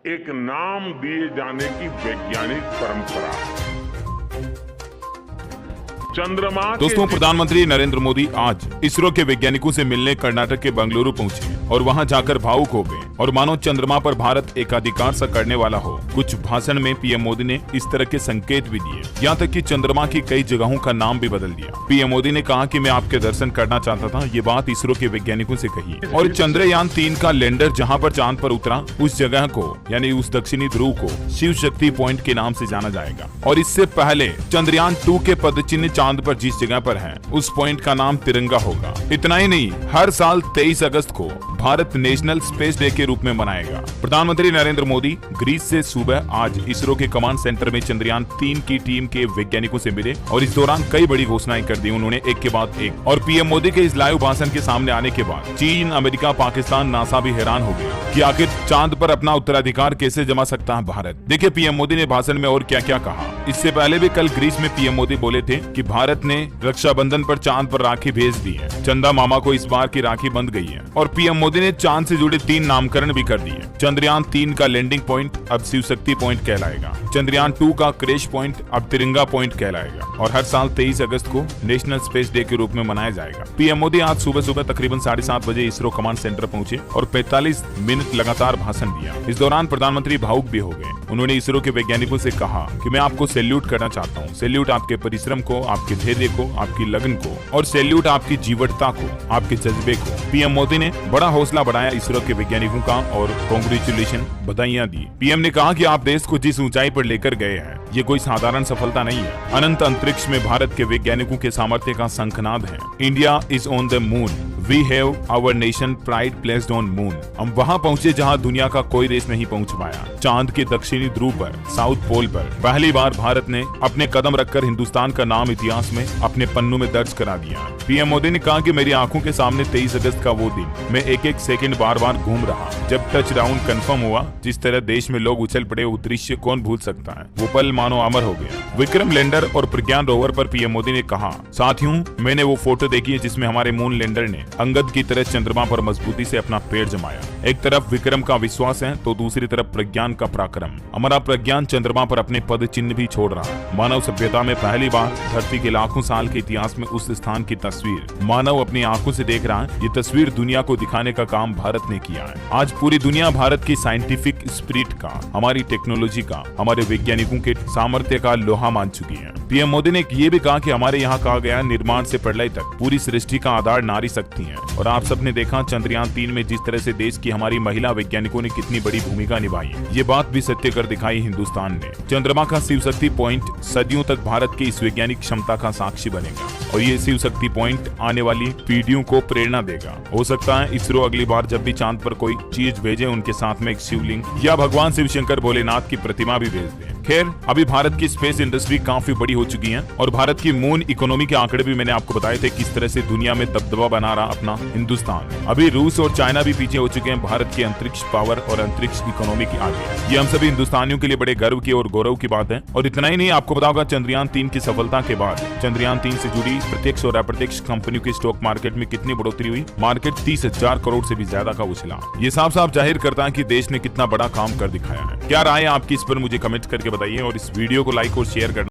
एक नाम दिए जाने की वैज्ञानिक परंपरा। चंद्रमा दोस्तों, प्रधानमंत्री नरेंद्र मोदी आज इसरो के वैज्ञानिकों से मिलने कर्नाटक के बेंगलुरु पहुंचे और वहां जाकर भावुक हो गए और मानो चंद्रमा पर भारत एकाधिकार सा करने वाला हो। कुछ भाषण में पीएम मोदी ने इस तरह के संकेत भी दिए, यहाँ तक कि चंद्रमा की कई जगहों का नाम भी बदल दिया। पीएम मोदी ने कहा कि मैं आपके दर्शन करना चाहता था, ये बात इसरो के वैज्ञानिकों से कही। और चंद्रयान 3 का लैंडर जहाँ पर चांद पर उतरा, उस जगह को यानी उस दक्षिणी ध्रुव को शिव शक्ति पॉइंट के नाम से जाना जाएगा। और इससे पहले चंद्रयान 2 के पदचिन्ह चांद पर जिस जगह पर है, उस पॉइंट का नाम तिरंगा होगा। इतना ही नहीं, हर साल 23 अगस्त को भारत नेशनल स्पेस डे के रूप में मनाएगा। प्रधानमंत्री नरेंद्र मोदी ग्रीस से सुबह आज इसरो के कमांड सेंटर में चंद्रयान 3 की टीम के वैज्ञानिकों से मिले और इस दौरान कई बड़ी घोषणाएं कर दी उन्होंने, एक के बाद एक। और पीएम मोदी के इस लाइव भाषण के सामने आने के बाद चीन, अमेरिका, पाकिस्तान, नासा भी हैरान हो गया कि आखिर चांद पर अपना उत्तराधिकार कैसे जमा सकता है भारत। देखिए पीएम मोदी ने भाषण में और क्या क्या कहा। इससे पहले भी कल ग्रीस में पीएम मोदी बोले थे कि भारत ने रक्षाबंधन पर चांद पर राखी भेज दी है। चंदा मामा को इस बार की राखी बंध गई है। और पीएम मोदी ने चांद से जुड़े 3 नामकरण भी कर दिए। चंद्रयान 3 का लैंडिंग पॉइंट अब शिव शक्ति पॉइंट कहलाएगा। चंद्रयान 2 का क्रैश पॉइंट अब तिरंगा पॉइंट कहलाएगा। और हर साल 23 अगस्त को नेशनल स्पेस डे के रूप में मनाया जाएगा। पीएम मोदी आज सुबह सुबह तकरीबन 7:30 बजे इसरो कमांड सेंटर पहुंचे और 45 मिनट लगातार भाषण दिया। इस दौरान प्रधानमंत्री भावुक भी हो गए। उन्होंने इसरो के वैज्ञानिकों से कहा कि मैं आपको सैल्यूट करना चाहता हूँ। सैल्यूट आपके परिश्रम को, आपके धैर्य को, आपकी लगन को, और सैल्यूट आपकी जीवटता को, आपके जज्बे को। पीएम मोदी ने बड़ा हौसला बढ़ाया इसरो के वैज्ञानिकों का और कांग्रेचुलेशन, बधाइयां दी। पीएम ने कहा कि आप देश को जिस ऊंचाई पर लेकर गए हैं, ये कोई साधारण सफलता नहीं है। अनंत अंतरिक्ष में भारत के वैज्ञानिकों के सामर्थ्य का शंखनाद है। India is on the moon, we have our nation pride placed on moon. हम वहां पहुंचे जहां दुनिया का कोई देश नहीं पहुंच पाया। चांद के दक्षिणी ध्रुव पर, साउथ पोल पर पहली बार भारत ने अपने कदम रखकर हिंदुस्तान का नाम इतिहास में अपने पन्नों में दर्ज करा दिया। पीएम मोदी ने कहा कि मेरी आंखों के सामने 23 अगस्त का वो दिन, मैं एक एक सेकंड बार बार घूम रहा। जब टच डाउन कंफर्म हुआ, जिस तरह देश में लोग उछल पड़े, वो दृश्य कौन भूल सकता है। वो पल मानो अमर हो गया। विक्रम लैंडर और प्रज्ञान रोवर पर पीएम मोदी ने कहा, साथियों मैंने वो फोटो देखी है जिसमें हमारे मून लैंडर ने अंगद की तरह चंद्रमा पर मजबूती से अपना पैर जमाया। एक तरफ विक्रम का विश्वास है तो दूसरी तरफ प्रज्ञान का पराक्रम। हमारा प्रज्ञान चंद्रमा पर अपने पद चिन्ह भी छोड़ रहा है। मानव सभ्यता में पहली बार धरती के लाखों साल के इतिहास में उस स्थान की तस्वीर मानव अपनी आंखों से देख रहा है। ये तस्वीर दुनिया को दिखाने का काम भारत ने किया है। आज पूरी दुनिया भारत की साइंटिफिक स्पिरिट का, हमारी टेक्नोलॉजी का, हमारे वैज्ञानिकों के सामर्थ्य का लोहा मान चुकी है। पीएम मोदी ने ये भी कहा कि हमारे यहाँ कहा गया निर्माण से प्रलय तक पूरी सृष्टि का आधार नारी शक्ति है। और आप सबने देखा चंद्रयान 3 में जिस तरह से देश की हमारी महिला वैज्ञानिकों ने कितनी बड़ी भूमिका निभाई। ये बात भी सत्य कर दिखाई हिंदुस्तान ने। चंद्रमा का शिव शक्ति पॉइंट सदियों तक भारत की इस वैज्ञानिक क्षमता का साक्षी बनेगा और ये शिव शक्ति पॉइंट आने वाली पीढ़ियों को प्रेरणा देगा। हो सकता है इसरो अगली बार जब भी चांद पर कोई चीज भेजे, उनके साथ में एक शिवलिंग या भगवान शिव शंकर भोलेनाथ की प्रतिमा भी भेज दे। खैर, अभी भारत की स्पेस इंडस्ट्री काफी बड़ी हो चुकी है और भारत की मून इकोनॉमी के आंकड़े भी मैंने आपको बताए थे, किस तरह से दुनिया में दबदबा बना रहा अपना हिंदुस्तान। अभी रूस और चाइना भी पीछे हो चुके हैं भारत की अंतरिक्ष पावर और अंतरिक्ष इकोनॉमी की आगे। ये हम सभी हिंदुस्तानियों के लिए बड़े गर्व की और गौरव की बात है। और इतना ही नहीं, आपको पता होगा चंद्रयान 3 की सफलता के बाद चंद्रयान 3 से जुड़ी प्रत्यक्ष और अप्रत्यक्ष कंपनियों की स्टॉक मार्केट में कितनी बढ़ोतरी हुई। मार्केट 30,000 करोड़ से भी ज्यादा का उछला। ये साफ साफ जाहिर करता है कि देश ने कितना बड़ा काम कर दिखाया है। क्या राय है आपकी इस पर, मुझे कमेंट करके बताइए और इस वीडियो को लाइक और शेयर करना